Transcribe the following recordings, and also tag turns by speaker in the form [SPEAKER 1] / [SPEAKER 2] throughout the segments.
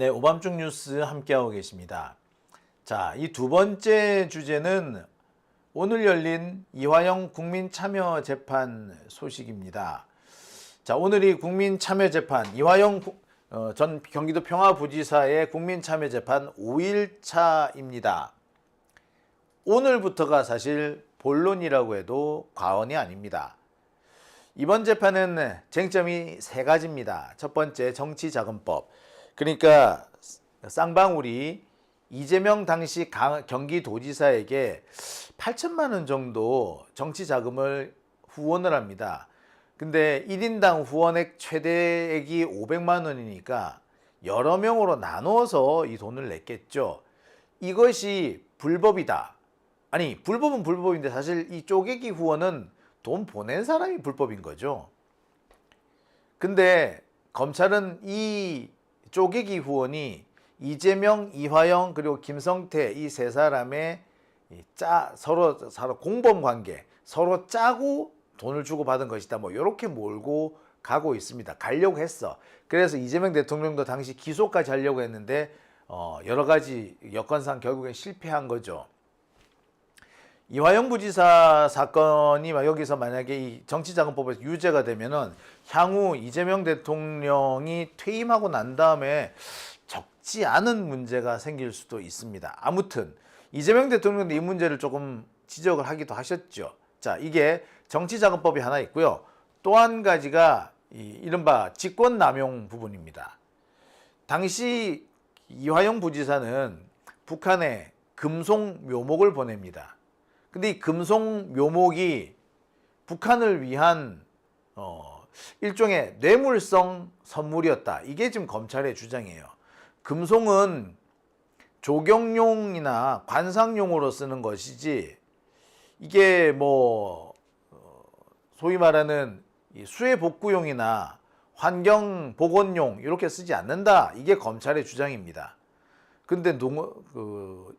[SPEAKER 1] 네, 오밤중 뉴스 함께하고 계십니다. 자, 이 두 번째 주제는 오늘 열린 이화영 국민참여재판 소식입니다. 자, 오늘 이 국민참여재판, 이화영 전 경기도 평화부지사의 국민참여재판 5일차입니다. 오늘부터가 사실 본론이라고 해도 과언이 아닙니다. 이번 재판은 쟁점이 세 가지입니다. 첫 번째, 정치자금법. 그러니까 쌍방울이 이재명 당시 경기도지사에게 8천만 원 정도 정치자금을 후원을 합니다. 근데 1인당 후원액 최대액이 500만 원이니까 여러 명으로 나눠서 이 돈을 냈겠죠. 이것이 불법이다. 아니, 불법은 불법인데 사실 이 쪼개기 후원은 돈 보낸 사람이 불법인 거죠. 근데 검찰은 이 쪼개기 후원이 이재명, 이화영 그리고 김성태 이 세 사람의 서로 공범 관계, 서로 짜고 돈을 주고 받은 것이다. 뭐 이렇게 몰고 가고 있습니다. 가려고 했어. 그래서 이재명 대통령도 당시 기소까지 하려고 했는데 여러 가지 여건상 결국엔 실패한 거죠. 이화영 부지사 사건이 여기서 만약에 이 정치자금법에서 유죄가 되면은 향후 이재명 대통령이 퇴임하고 난 다음에 적지 않은 문제가 생길 수도 있습니다. 아무튼 이재명 대통령도 이 문제를 조금 지적을 하기도 하셨죠. 자, 이게 정치자금법이 하나 있고요. 또 한 가지가 이른바 직권남용 부분입니다. 당시 이화영 부지사는 북한에 금속 묘목을 보냅니다. 근데 이 금속 묘목이 북한을 위한 일종의 뇌물성 선물이었다. 이게 지금 검찰의 주장이에요. 금속은 조경용이나 관상용으로 쓰는 것이지 이게 뭐 소위 말하는 수해 복구용이나 환경 복원용 이렇게 쓰지 않는다. 이게 검찰의 주장입니다. 근데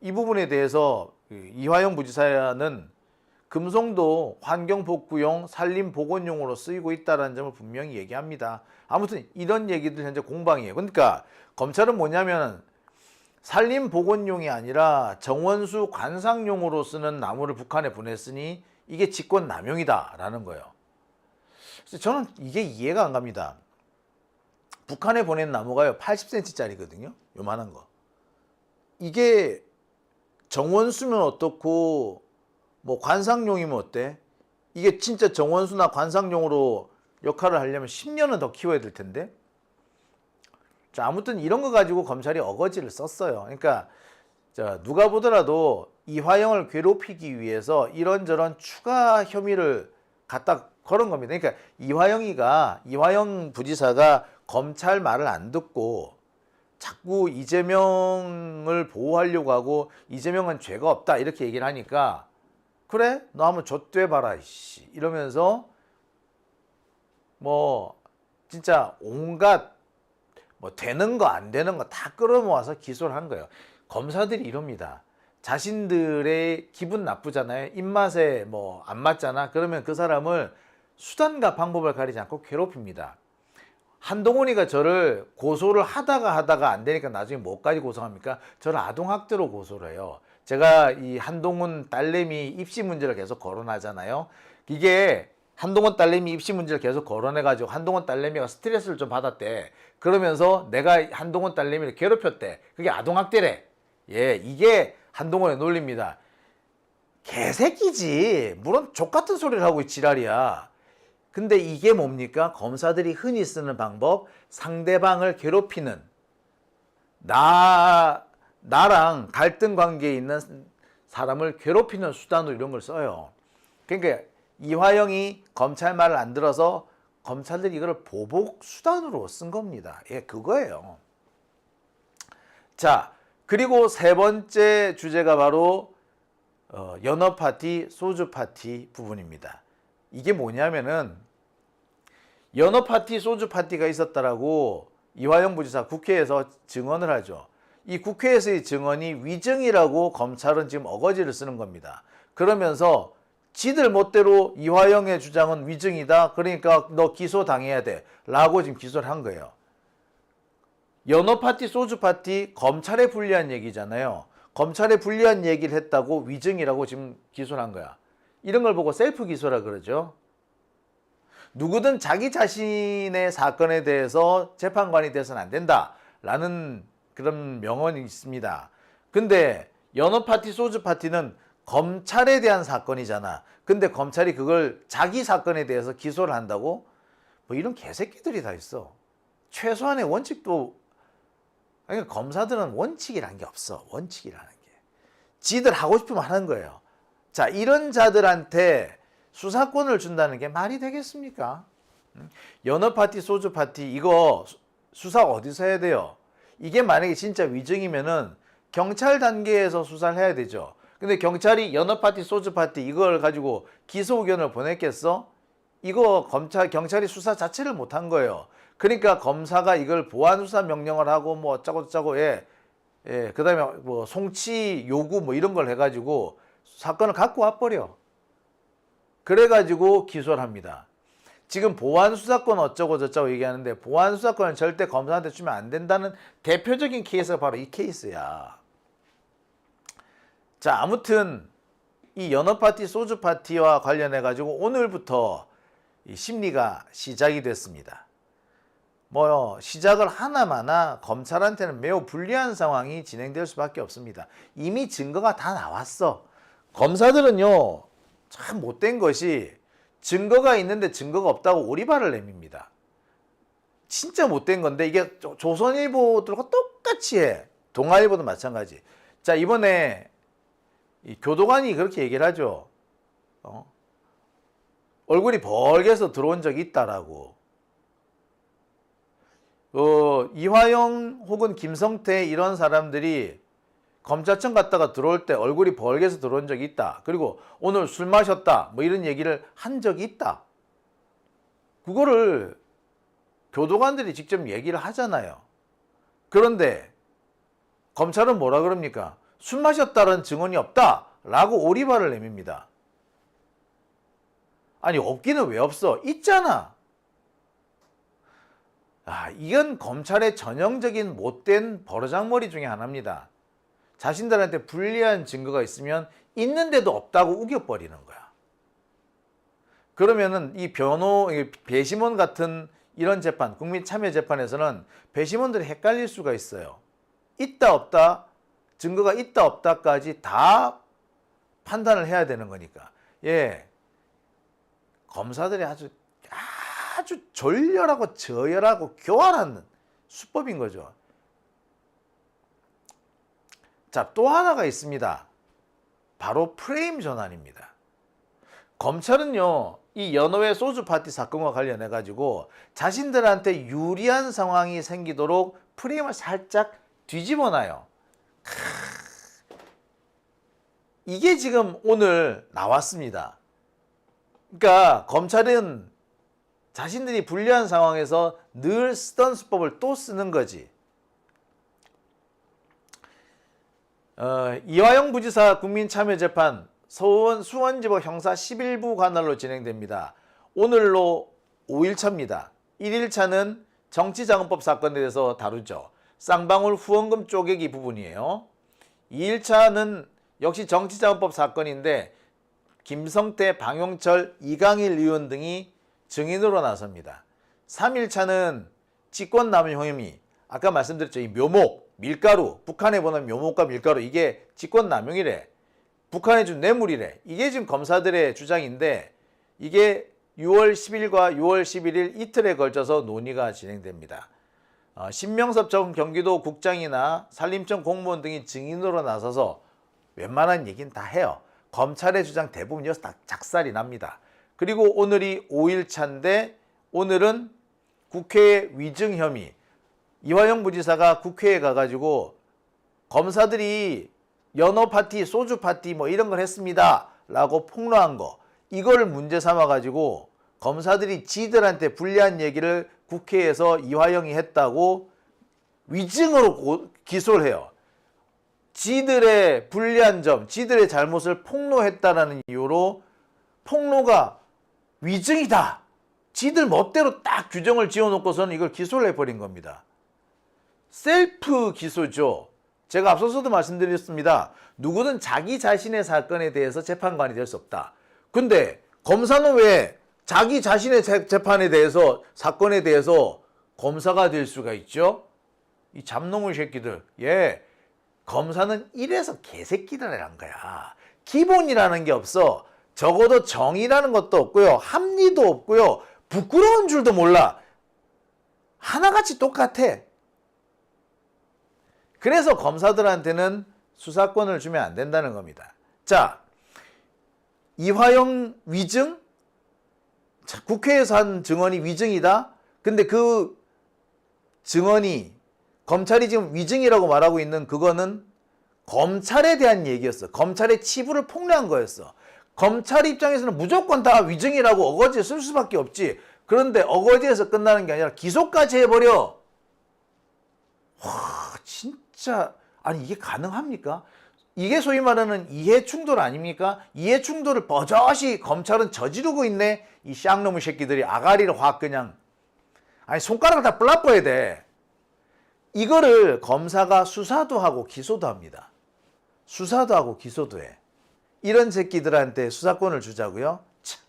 [SPEAKER 1] 이 부분에 대해서 이화영 부지사는 금속도 환경 복구용, 산림 복원용으로 쓰이고 있다는 점을 분명히 얘기합니다. 아무튼 이런 얘기들 현재 공방이에요. 그러니까 검찰은 뭐냐면 산림 복원용이 아니라 정원수 관상용으로 쓰는 나무를 북한에 보냈으니 이게 직권남용이다라는 거예요. 그래서 저는 이게 이해가 안 갑니다. 북한에 보낸 나무가요 80cm짜리거든요. 요만한 거. 이게 정원수면 어떻고 뭐 관상용이면 어때? 이게 진짜 정원수나 관상용으로 역할을 하려면 10년은 더 키워야 될 텐데. 자, 아무튼 이런 거 가지고 검찰이 어거지를 썼어요. 그러니까 누가 보더라도 이화영을 괴롭히기 위해서 이런저런 추가 혐의를 갖다 걸은 겁니다. 그러니까 이화영 부지사가 검찰 말을 안 듣고 자꾸 이재명을 보호하려고 하고 이재명은 죄가 없다 이렇게 얘기를 하니까 그래? 너 한번 좆돼봐라 이러면서 뭐 진짜 온갖 뭐 되는 거 안 되는 거 다 끌어모아서 기소를 한 거예요. 검사들이 이럽니다. 자신들의 기분 나쁘잖아요. 입맛에 뭐 안 맞잖아. 그러면 그 사람을 수단과 방법을 가리지 않고 괴롭힙니다. 한동훈이가 저를 고소를 하다가 안 되니까 나중에 뭐까지 고소합니까? 저를 아동학대로 고소를 해요. 제가 이 한동훈 딸내미 입시 문제를 계속 거론하잖아요. 이게 한동훈 딸내미 입시 문제를 계속 거론해가지고 한동훈 딸내미가 스트레스를 좀 받았대. 그러면서 내가 한동훈 딸내미를 괴롭혔대. 그게 아동학대래. 예, 이게 한동훈의 논리입니다. 개새끼지. 물론 족같은 소리를 하고 지랄이야. 근데 이게 뭡니까? 검사들이 흔히 쓰는 방법, 상대방을 괴롭히는, 나랑 갈등 관계에 있는 사람을 괴롭히는 수단으로 이런 걸 써요. 그러니까 이화영이 검찰 말을 안 들어서 검찰들이 이걸 보복 수단으로 쓴 겁니다. 예, 그거예요. 자, 그리고 세 번째 주제가 바로 연어 파티, 소주 파티 부분입니다. 이게 뭐냐면은 연어 파티, 소주 파티가 있었다라고 이화영 부지사 국회에서 증언을 하죠. 이 국회에서의 증언이 위증이라고 검찰은 지금 어거지를 쓰는 겁니다. 그러면서 지들 멋대로 이화영의 주장은 위증이다. 그러니까 너 기소당해야 돼. 라고 지금 기소를 한 거예요. 연어 파티, 소주 파티 검찰에 불리한 얘기잖아요. 검찰에 불리한 얘기를 했다고 위증이라고 지금 기소를 한 거야. 이런 걸 보고 셀프 기소라 그러죠. 누구든 자기 자신의 사건에 대해서 재판관이 돼서는 안 된다라는 그런 명언이 있습니다. 근데 연어 파티, 소주 파티는 검찰에 대한 사건이잖아. 근데 검찰이 그걸 자기 사건에 대해서 기소를 한다고? 뭐 이런 개새끼들이 다 있어. 최소한의 원칙도, 그러니까 검사들은 원칙이라는 게 없어. 원칙이라는 게. 지들 하고 싶으면 하는 거예요. 자, 이런 자들한테 수사권을 준다는 게 말이 되겠습니까? 연어 파티, 소주 파티 이거 수사 어디서 해야 돼요? 이게 만약에 진짜 위증이면은 경찰 단계에서 수사를 해야 되죠. 근데 경찰이 연어 파티, 소주 파티 이걸 가지고 기소 의견을 보냈겠어? 이거 경찰이 수사 자체를 못한 거예요. 그러니까 검사가 이걸 보안 수사 명령을 하고 뭐 어쩌고 저쩌고 그다음에 뭐 송치 요구 뭐 이런 걸 해가지고 사건을 갖고 와버려. 그래가지고 기소를 합니다. 지금 보안 수사권 어쩌고 저쩌고 얘기하는데 보안 수사권은 절대 검사한테 주면 안 된다는 대표적인 케이스가 바로 이 케이스야. 자, 아무튼 이 연어 파티, 소주 파티와 관련해 가지고 오늘부터 이 심리가 시작이 됐습니다. 뭐 시작을 하나마나 검찰한테는 매우 불리한 상황이 진행될 수밖에 없습니다. 이미 증거가 다 나왔어. 검사들은요 참 못된 것이 증거가 있는데 증거가 없다고 오리발을 내밉니다. 진짜 못된 건데 이게 조선일보들과 똑같이 해. 동아일보도 마찬가지. 자, 이번에 이 교도관이 그렇게 얘기를 하죠. 얼굴이 벌게서 들어온 적이 있다라고. 이화영 혹은 김성태 이런 사람들이 검찰청 갔다가 들어올 때 얼굴이 벌게서 들어온 적이 있다. 그리고 오늘 술 마셨다. 뭐 이런 얘기를 한 적이 있다. 그거를 교도관들이 직접 얘기를 하잖아요. 그런데 검찰은 뭐라 그럽니까? 술 마셨다는 증언이 없다. 라고 오리발을 내밉니다. 아니 없기는 왜 없어? 있잖아. 이건 검찰의 전형적인 못된 버르장머리 중에 하나입니다. 자신들한테 불리한 증거가 있으면 있는데도 없다고 우겨버리는 거야. 그러면은 이 배심원 같은 이런 재판, 국민참여재판에서는 배심원들이 헷갈릴 수가 있어요. 있다 없다, 증거가 있다 없다까지 다 판단을 해야 되는 거니까. 검사들이 아주 졸렬하고 저열하고 교활한 수법인 거죠. 자, 또 하나가 있습니다. 바로 프레임 전환입니다. 검찰은요, 이 연어회 소주 파티 사건과 관련해 가지고 자신들한테 유리한 상황이 생기도록 프레임을 살짝 뒤집어 놔요. 이게 지금 오늘 나왔습니다. 그러니까 검찰은 자신들이 불리한 상황에서 늘 쓰던 수법을 또 쓰는 거지. 이화영 부지사 국민참여재판 수원지법 형사 11부 관할로 진행됩니다. 오늘로 5일차입니다. 1일차는 정치자금법 사건에 대해서 다루죠. 쌍방울 후원금 쪼개기 부분이에요. 2일차는 역시 정치자금법 사건인데 김성태, 방용철, 이강일 의원 등이 증인으로 나섭니다. 3일차는 직권남용 혐의, 아까 말씀드렸죠. 이 묘목, 밀가루, 북한에 보낸 묘목과 밀가루, 이게 직권남용이래. 북한에 준 뇌물이래. 이게 지금 검사들의 주장인데 이게 6월 10일과 6월 11일 이틀에 걸쳐서 논의가 진행됩니다. 신명섭 전 경기도 국장이나 산림청 공무원 등이 증인으로 나서서 웬만한 얘기는 다 해요. 검찰의 주장 대부분 여기서 다 작살이 납니다. 그리고 오늘이 5일차인데 오늘은 국회 위증 혐의, 이화영 부지사가 국회에 가가지고 검사들이 연어 파티, 소주 파티 뭐 이런 걸 했습니다 라고 폭로한 거, 이걸 문제 삼아 가지고 검사들이 지들한테 불리한 얘기를 국회에서 이화영이 했다고 위증으로 기소를 해요. 지들의 불리한 점, 지들의 잘못을 폭로했다라는 이유로 폭로가 위증이다. 지들 멋대로 딱 규정을 지어놓고서는 이걸 기소를 해버린 겁니다. 셀프 기소죠. 제가 앞서서도 말씀드렸습니다. 누구든 자기 자신의 사건에 대해서 재판관이 될 수 없다. 근데 검사는 왜 자기 자신의 재판에 대해서, 사건에 대해서 검사가 될 수가 있죠? 이 잡놈의 새끼들. 예. 검사는 이래서 개새끼들이란 거야. 기본이라는 게 없어. 적어도 정의라는 것도 없고요. 합리도 없고요. 부끄러운 줄도 몰라. 하나같이 똑같아. 그래서 검사들한테는 수사권을 주면 안 된다는 겁니다. 자, 이화영 위증? 자, 국회에서 한 증언이 위증이다? 근데 그 증언이 검찰이 지금 위증이라고 말하고 있는 그거는 검찰에 대한 얘기였어. 검찰의 치부를 폭로한 거였어. 검찰 입장에서는 무조건 다 위증이라고 어거지에 쓸 수밖에 없지. 그런데 어거지에서 끝나는 게 아니라 기소까지 해버려. 와, 진짜, 아니 이게 가능합니까? 이게 소위 말하는 이해 충돌 아닙니까? 이해 충돌을 버젓이 검찰은 저지르고 있네. 이 쌍놈의 새끼들이 아가리를 확 그냥, 아니 손가락을 다 불라뻐야 돼. 이거를 검사가 수사도 하고 기소도 합니다. 수사도 하고 기소도 해. 이런 새끼들한테 수사권을 주자고요? 참.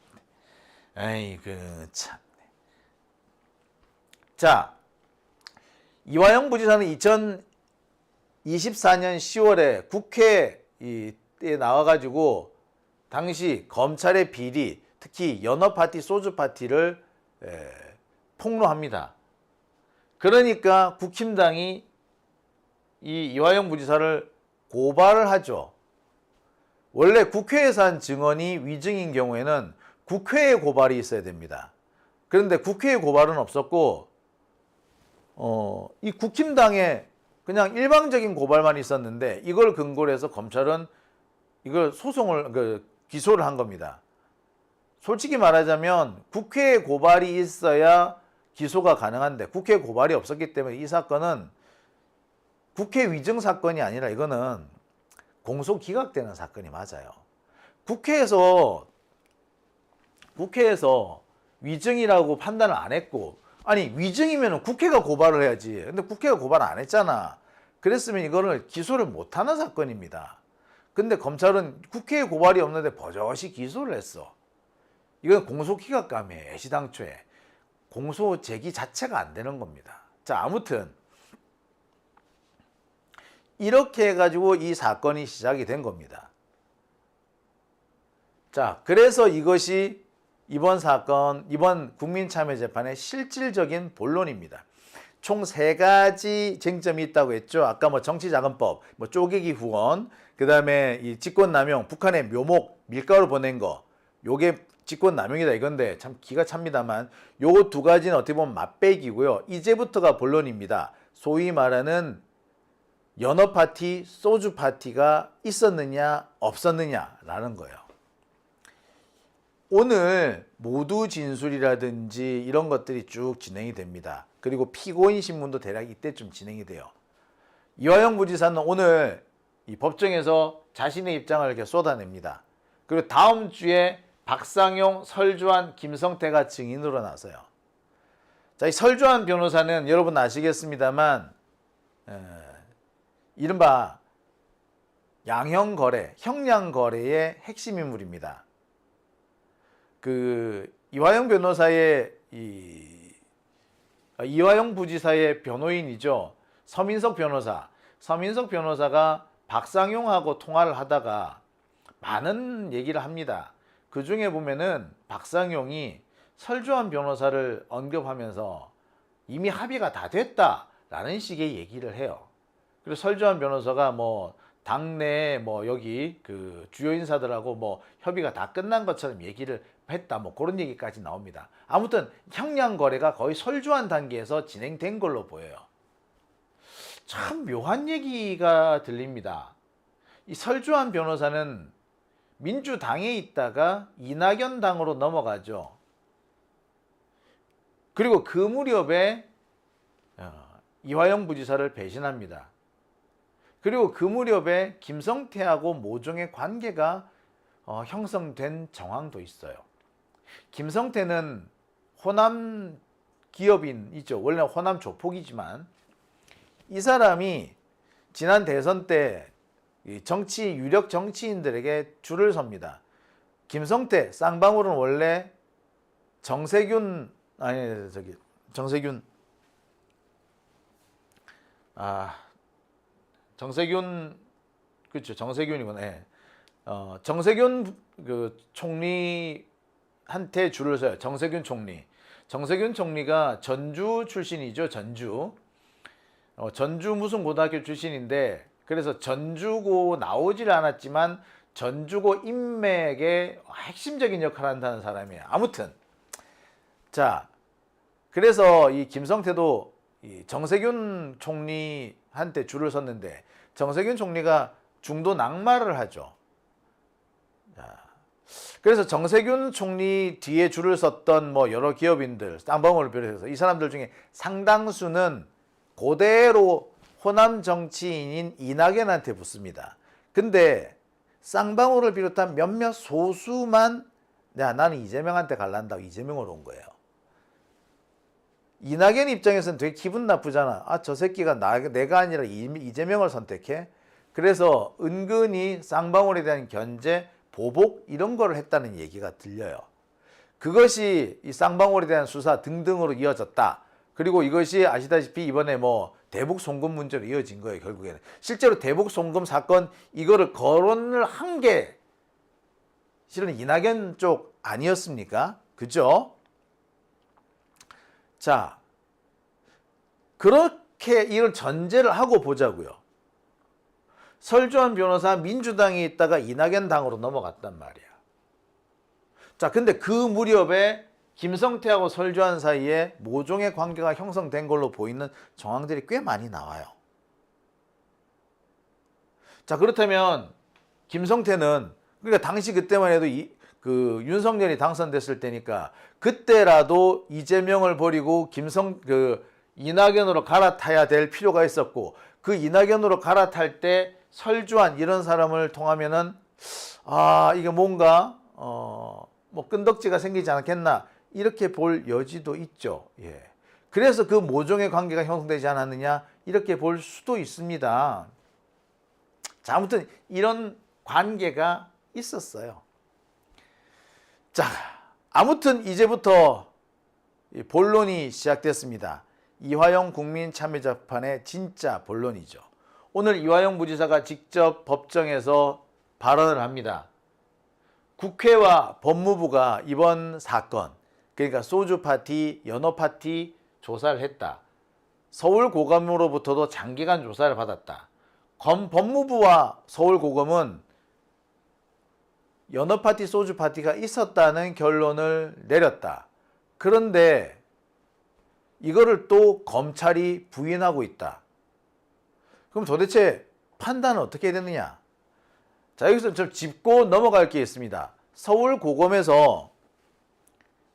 [SPEAKER 1] 아이고 참. 자, 이화영 부지사는 2024년 10월에 국회에 나와가지고 당시 검찰의 비리, 특히 연어파티, 소주파티를 폭로합니다. 그러니까 국힘당이 이 이화영 부지사를 고발을 하죠. 원래 국회에서 한 증언이 위증인 경우에는 국회에 고발이 있어야 됩니다. 그런데 국회에 고발은 없었고 이 국힘당에 그냥 일방적인 고발만 있었는데 이걸 근거로 해서 검찰은 이걸 기소를 한 겁니다. 솔직히 말하자면 국회에 고발이 있어야 기소가 가능한데 국회에 고발이 없었기 때문에 이 사건은 국회 위증 사건이 아니라 이거는 공소 기각되는 사건이 맞아요. 국회에서 위증이라고 판단을 안 했고, 아니 위증이면 국회가 고발을 해야지. 근데 국회가 고발 안 했잖아. 그랬으면 이거를 기소를 못하는 사건입니다. 근데 검찰은 국회에 고발이 없는데 버젓이 기소를 했어. 이건 공소 기각감이에요. 애시당초에. 공소 제기 자체가 안 되는 겁니다. 자, 아무튼 이렇게 해가지고 이 사건이 시작이 된 겁니다. 자, 그래서 이것이 이번 사건, 이번 국민참여재판의 실질적인 본론입니다. 총 3가지 쟁점이 있다고 했죠. 아까 뭐 정치자금법, 뭐 쪼개기 후원, 그 다음에 이 직권남용, 북한에 묘목, 밀가루 보낸 거, 요게 직권남용이다 이건데 참 기가 찹니다만 요 2가지는 어떻게 보면 맛배기고요. 이제부터가 본론입니다. 소위 말하는 연어파티, 소주파티가 있었느냐 없었느냐라는 거예요. 오늘 모두 진술이라든지 이런 것들이 쭉 진행이 됩니다. 그리고 피고인 신문도 대략 이때쯤 진행이 돼요. 이화영 부지사는 오늘 이 법정에서 자신의 입장을 이렇게 쏟아냅니다. 그리고 다음 주에 박상용, 설주환, 김성태가 증인으로 나서요. 자, 이 설주환 변호사는 여러분 아시겠습니다만 이른바 양형거래, 형량거래의 핵심 인물입니다. 그 이화영 변호사의 이화영 부지사의 변호인이죠. 서민석 변호사. 서민석 변호사가 박상용하고 통화를 하다가 많은 얘기를 합니다. 그 중에 보면은 박상용이 설주환 변호사를 언급하면서 이미 합의가 다 됐다라는 식의 얘기를 해요. 그리고 설주환 변호사가 뭐 당내에 뭐 여기 그 주요 인사들하고 뭐 협의가 다 끝난 것처럼 얘기를 했다, 뭐 그런 얘기까지 나옵니다. 아무튼 형량 거래가 거의 설주환 단계에서 진행된 걸로 보여요. 참 묘한 얘기가 들립니다. 이 설주환 변호사는 민주당에 있다가 이낙연 당으로 넘어가죠. 그리고 그 무렵에 이화영 부지사를 배신합니다. 그리고 그 무렵에 김성태하고 모종의 관계가 형성된 정황도 있어요. 김성태는 호남 기업인이죠. 원래 호남 조폭이지만 이 사람이 지난 대선 때 유력 정치인들에게 줄을 섭니다. 김성태 쌍방울은 원래 정세균 그렇죠. 정세균이구나. 예. 정세균 그 총리한테 줄을 서요. 정세균 총리. 정세균 총리가 전주 출신이죠. 전주 무슨 고등학교 출신인데, 그래서 전주고 나오질 않았지만 전주고 인맥의 핵심적인 역할을 한다는 사람이에요. 아무튼 자, 그래서 이 김성태도 이 정세균 총리한테 줄을 섰는데, 정세균 총리가 중도 낙마를 하죠. 자, 그래서 정세균 총리 뒤에 줄을 섰던 뭐 여러 기업인들, 쌍방울을 비롯해서 이 사람들 중에 상당수는 그대로 호남 정치인인 이낙연한테 붙습니다. 근데 쌍방울을 비롯한 몇몇 소수만 나는 이재명한테 갈란다고 이재명으로 온 거예요. 이낙연 입장에서는 되게 기분 나쁘잖아. 저 새끼가 내가 아니라 이재명을 선택해? 그래서 은근히 쌍방울에 대한 견제, 보복 이런 거를 했다는 얘기가 들려요. 그것이 이 쌍방울에 대한 수사 등등으로 이어졌다. 그리고 이것이 아시다시피 이번에 뭐 대북 송금 문제로 이어진 거예요. 결국에는 실제로 대북 송금 사건 이거를 거론을 한 게 실은 이낙연 쪽 아니었습니까? 그죠? 자, 그렇게 이걸 전제를 하고 보자고요. 설주환 변호사 민주당에 있다가 이낙연 당으로 넘어갔단 말이야. 자, 근데 그 무렵에 김성태하고 설주환 사이에 모종의 관계가 형성된 걸로 보이는 정황들이 꽤 많이 나와요. 자, 그렇다면 김성태는, 그러니까 당시 그때만 해도 윤석열이 당선됐을 때니까 그때라도 이재명을 버리고 이낙연으로 갈아타야 될 필요가 있었고, 그 이낙연으로 갈아탈 때 설주환 이런 사람을 통하면은 이게 뭔가 뭐 끈덕지가 생기지 않겠나 이렇게 볼 여지도 있죠. 예. 그래서 그 모종의 관계가 형성되지 않았느냐 이렇게 볼 수도 있습니다. 자, 아무튼 이런 관계가 있었어요. 자, 아무튼 이제부터 본론이 시작됐습니다. 이화영 국민참여재판의 진짜 본론이죠. 오늘 이화영 부지사가 직접 법정에서 발언을 합니다. 국회와 법무부가 이번 사건, 그러니까 소주파티, 연어파티 조사를 했다. 서울고검으로부터도 장기간 조사를 받았다. 법무부와 서울고검은 연어파티, 소주파티가 있었다는 결론을 내렸다. 그런데 이거를 또 검찰이 부인하고 있다. 그럼 도대체 판단은 어떻게 되느냐? 자, 여기서 좀 짚고 넘어갈 게 있습니다. 서울고검에서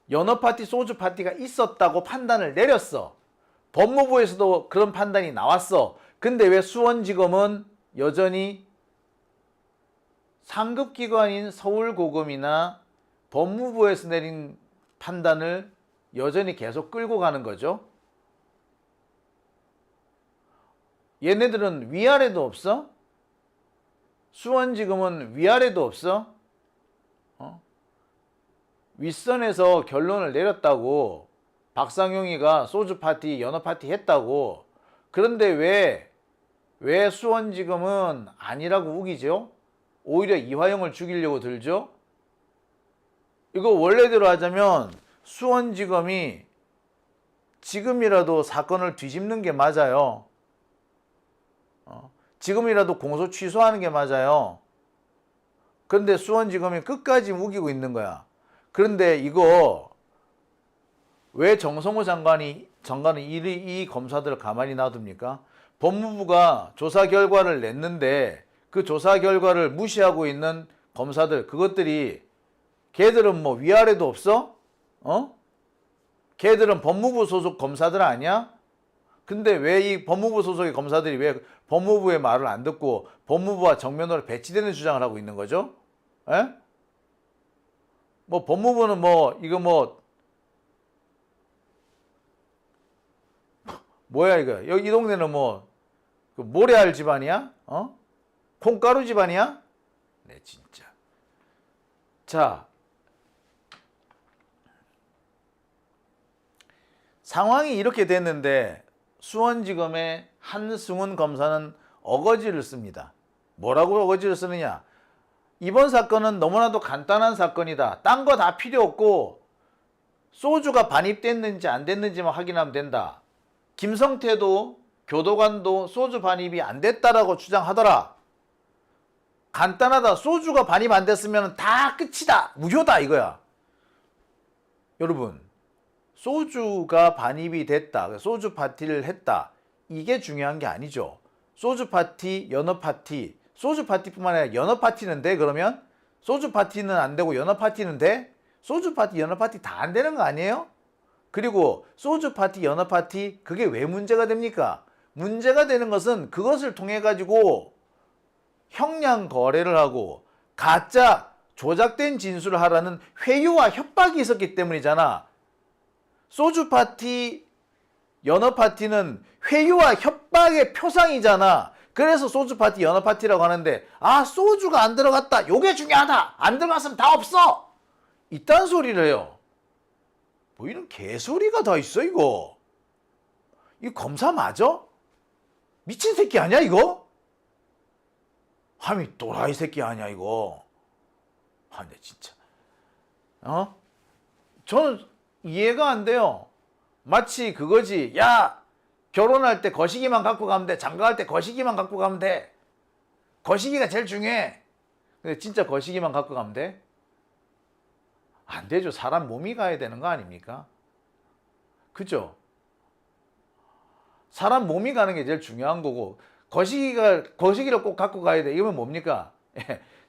[SPEAKER 1] 연어파티, 소주파티가 있었다고 판단을 내렸어. 법무부에서도 그런 판단이 나왔어. 근데 왜 수원지검은 여전히 상급기관인 서울고검이나 법무부에서 내린 판단을 여전히 계속 끌고 가는 거죠? 얘네들은 위아래도 없어? 수원지검은 위아래도 없어? 윗선에서 결론을 내렸다고, 박상용이가 소주파티, 연어파티 했다고. 그런데 왜 수원지검은 아니라고 우기죠? 오히려 이화영을 죽이려고 들죠? 이거 원래대로 하자면 수원지검이 지금이라도 사건을 뒤집는 게 맞아요. 지금이라도 공소 취소하는 게 맞아요. 그런데 수원지검이 끝까지 우기고 있는 거야. 그런데 이거 왜 정성호 장관은 이 검사들을 가만히 놔둡니까? 법무부가 조사 결과를 냈는데 그 조사 결과를 무시하고 있는 검사들, 그것들이 걔들은 뭐 위아래도 없어? 걔들은 법무부 소속 검사들 아니야? 근데 왜 이 법무부 소속의 검사들이 왜 법무부의 말을 안 듣고 법무부와 정면으로 배치되는 주장을 하고 있는 거죠? 에? 뭐 법무부는 뭐야 이거? 여기 이 동네는 뭐 그 모래알 집안이야? 콩가루 집안이야? 네, 진짜. 자, 상황이 이렇게 됐는데 수원지검의 한승훈 검사는 어거지를 씁니다. 뭐라고 어거지를 쓰느냐? 이번 사건은 너무나도 간단한 사건이다. 딴 거 다 필요 없고 소주가 반입됐는지 안 됐는지만 확인하면 된다. 김성태도 교도관도 소주 반입이 안 됐다라고 주장하더라. 간단하다. 소주가 반입 안 됐으면 다 끝이다. 무효다 이거야. 여러분, 소주가 반입이 됐다. 소주 파티를 했다. 이게 중요한 게 아니죠. 소주 파티, 연어 파티. 소주 파티뿐만 아니라 연어 파티는 돼? 그러면? 소주 파티는 안 되고 연어 파티는 돼? 소주 파티, 연어 파티 다 안 되는 거 아니에요? 그리고 소주 파티, 연어 파티 그게 왜 문제가 됩니까? 문제가 되는 것은 그것을 통해 가지고 형량 거래를 하고 가짜 조작된 진술을 하라는 회유와 협박이 있었기 때문이잖아. 소주 파티, 연어 파티는 회유와 협박의 표상이잖아. 그래서 소주 파티, 연어 파티라고 하는데 소주가 안 들어갔다. 요게 중요하다. 안 들어갔으면 다 없어. 이딴 소리를 해요. 뭐 이런 개소리가 다 있어 이거. 이 검사 맞아? 미친 새끼 아니야 이거? 함이 또라이 새끼 아니야 이거. 네 진짜. 저는 이해가 안 돼요. 마치 그거지. 야, 결혼할 때 거시기만 갖고 가면 돼. 장가갈 때 거시기만 갖고 가면 돼. 거시기가 제일 중요해. 근데 진짜 거시기만 갖고 가면 돼? 안 되죠. 사람 몸이 가야 되는 거 아닙니까? 그죠? 사람 몸이 가는 게 제일 중요한 거고, 거시기를 꼭 갖고 가야 돼. 이러면 뭡니까?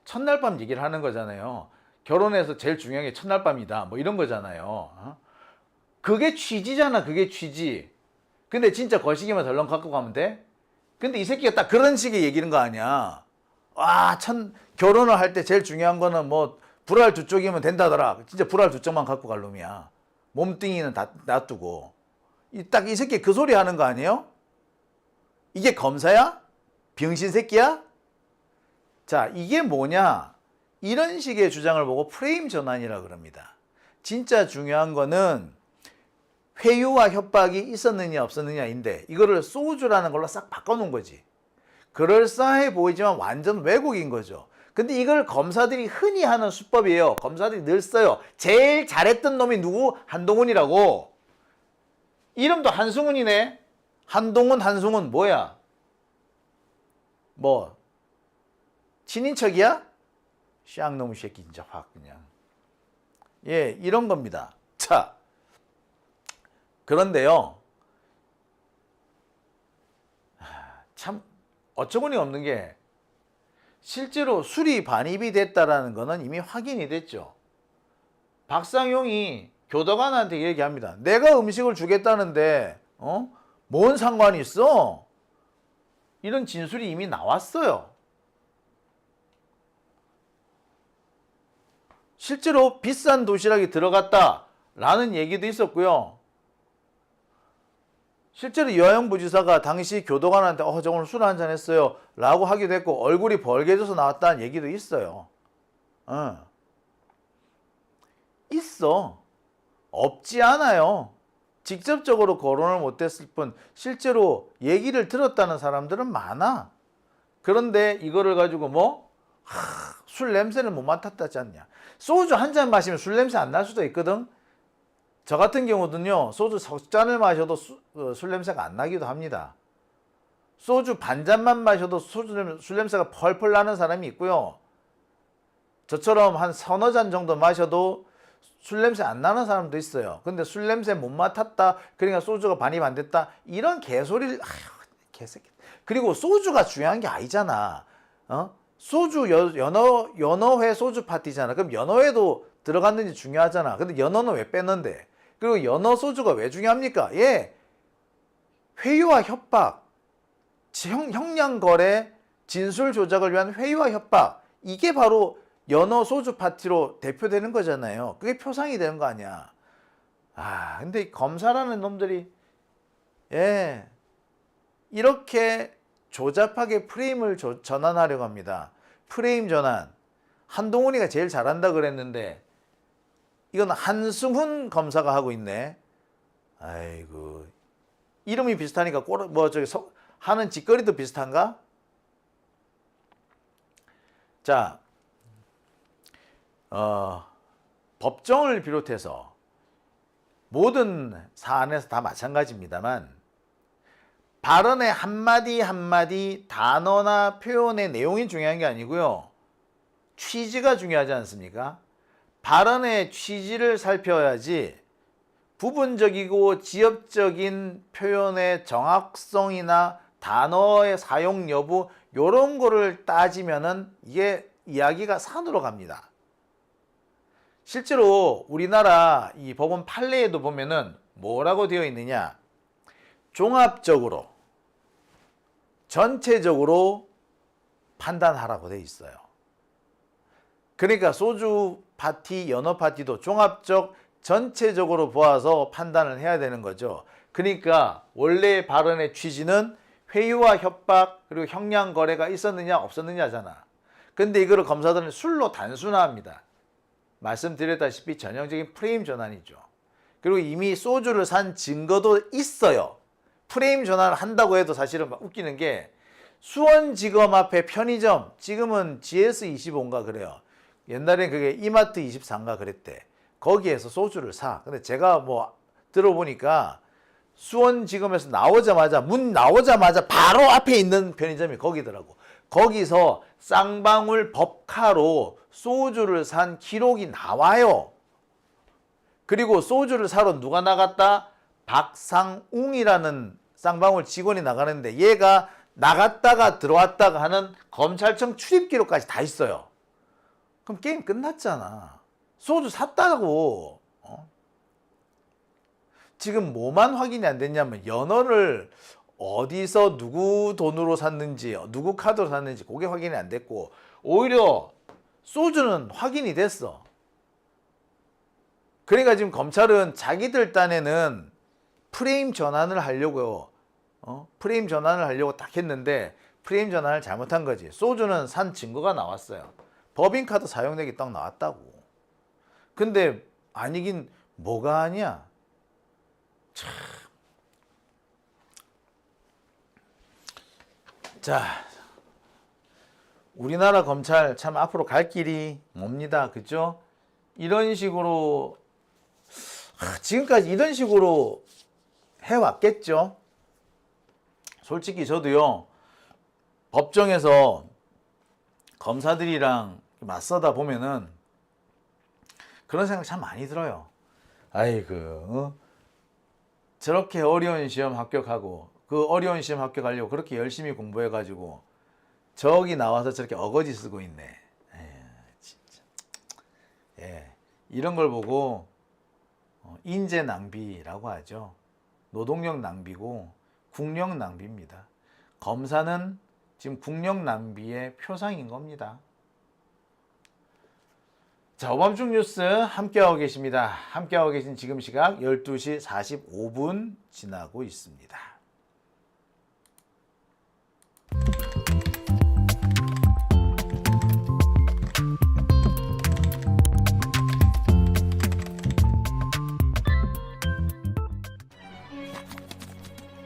[SPEAKER 1] 첫날 밤 얘기를 하는 거잖아요. 결혼해서 제일 중요한 게 첫날 밤이다. 뭐 이런 거잖아요. 그게 취지잖아. 그게 취지. 근데 진짜 거시기만 덜렁 갖고 가면 돼? 근데 이 새끼가 딱 그런 식의 얘기는 거 아니야. 결혼을 할 때 제일 중요한 거는 뭐 불알 두 쪽이면 된다더라. 진짜 불알 두 쪽만 갖고 갈 놈이야. 몸뚱이는 다 놔두고. 딱 이 새끼 그 소리 하는 거 아니에요? 이게 검사야? 병신 새끼야? 자, 이게 뭐냐? 이런 식의 주장을 보고 프레임 전환이라 그럽니다. 진짜 중요한 거는 회유와 협박이 있었느냐 없었느냐인데 이거를 소주라는 걸로 싹 바꿔놓은 거지. 그럴싸해 보이지만 완전 왜곡인 거죠. 근데 이걸 검사들이 흔히 하는 수법이에요. 검사들이 늘 써요. 제일 잘했던 놈이 누구? 한동훈이라고. 이름도 한승훈이네. 한동훈, 한승훈 뭐야? 뭐 친인척이야? 쌍놈의 새끼 진짜 확 그냥. 예, 이런 겁니다. 자, 그런데요. 참 어처구니 없는 게 실제로 술이 반입이 됐다라는 거는 이미 확인이 됐죠. 박상용이 교도관한테 얘기합니다. 내가 음식을 주겠다는데 뭔 상관이 있어? 이런 진술이 이미 나왔어요. 실제로 비싼 도시락이 들어갔다라는 얘기도 있었고요. 실제로 여양부지사가 당시 교도관한테 저 오늘 술 한잔 했어요 라고 하기도 했고 얼굴이 벌개져서 나왔다는 얘기도 있어요. 있어. 없지 않아요. 직접적으로 거론을 못했을 뿐 실제로 얘기를 들었다는 사람들은 많아. 그런데 이거를 가지고 술 냄새를 못 맡았다지 않냐. 소주 한 잔 마시면 술 냄새 안 날 수도 있거든. 저 같은 경우는요, 소주 석 잔을 마셔도 술 냄새가 안 나기도 합니다. 소주 반 잔만 마셔도 술 냄새가 펄펄 나는 사람이 있고요. 저처럼 한 서너 잔 정도 마셔도 술 냄새 안 나는 사람도 있어요. 근데 술 냄새 못 맡았다, 그러니까 소주가 반입 안 됐다, 이런 개소리를, 개새끼. 그리고 소주가 중요한 게 아니잖아. 소주 연어회 소주 파티잖아. 그럼 연어회도 들어갔는지 중요하잖아. 근데 연어는 왜 뺐는데? 그리고 연어 소주가 왜 중요합니까? 회유와 협박, 형량 거래, 진술 조작을 위한 회유와 협박, 이게 바로 연어 소주 파티로 대표되는 거잖아요. 그게 표상이 되는 거 아니야. 근데 검사라는 놈들이 이렇게 조잡하게 프레임을 전환하려고 합니다. 프레임 전환. 한동훈이가 제일 잘한다 그랬는데 이건 한승훈 검사가 하고 있네. 아이고, 이름이 비슷하니까 하는 짓거리도 비슷한가? 자, 법정을 비롯해서 모든 사안에서 다 마찬가지입니다만 발언의 한마디 한마디 단어나 표현의 내용이 중요한 게 아니고요. 취지가 중요하지 않습니까? 발언의 취지를 살펴야지 부분적이고 지엽적인 표현의 정확성이나 단어의 사용 여부 이런 거를 따지면은 이게 이야기가 산으로 갑니다. 실제로 우리나라 이 법원 판례에도 보면은 뭐라고 되어 있느냐? 종합적으로 전체적으로 판단하라고 되어 있어요. 그러니까 소주 파티, 연어 파티도 종합적 전체적으로 보아서 판단을 해야 되는 거죠. 그러니까 원래 발언의 취지는 회유와 협박 그리고 형량 거래가 있었느냐 없었느냐잖아. 근데 이거를 검사들은 술로 단순화합니다. 말씀드렸다시피 전형적인 프레임 전환이죠. 그리고 이미 소주를 산 증거도 있어요. 프레임 전환을 한다고 해도 사실은 웃기는 게 수원지검 앞에 편의점, 지금은 GS25인가 그래요. 옛날엔 그게 이마트 24인가 그랬대. 거기에서 소주를 사. 근데 제가 뭐 들어보니까 수원지검에서 문 나오자마자 바로 앞에 있는 편의점이 거기더라고. 거기서 쌍방울 법카로 소주를 산 기록이 나와요. 그리고 소주를 사러 누가 나갔다? 박상웅이라는 쌍방울 직원이 나가는데 얘가 나갔다가 들어왔다가 하는 검찰청 출입 기록까지 다 있어요. 그럼 게임 끝났잖아. 소주 샀다고. 지금 뭐만 확인이 안 됐냐면 연어를 어디서 누구 돈으로 샀는지 누구 카드로 샀는지 그게 확인이 안 됐고 오히려 소주는 확인이 됐어. 그러니까 지금 검찰은 자기들 딴에는 프레임 전환을 하려고요. 프레임 전환을 하려고 딱 했는데 프레임 전환을 잘못한 거지. 소주는 산 증거가 나왔어요. 법인카드 사용액이 딱 나왔다고. 근데 아니긴 뭐가 아니야. 참. 자, 우리나라 검찰 참 앞으로 갈 길이 멉니다. 그죠? 이런 식으로 지금까지 이런 식으로 해왔겠죠. 솔직히 저도요. 법정에서 검사들이랑 맞서다 보면은 그런 생각 참 많이 들어요. 아이고, 저렇게 어려운 시험 합격하고 그 어려운 시험 합격하려고 그렇게 열심히 공부해가지고 저기 나와서 저렇게 어거지 쓰고 있네. 진짜. 예, 이런 걸 보고 인재 낭비라고 하죠. 노동력 낭비고 국력 낭비입니다. 검사는 지금 국력 낭비의 표상인 겁니다. 자, 오밤중 뉴스 함께하고 계십니다. 함께하고 계신 지금 시각 12시 45분 지나고 있습니다.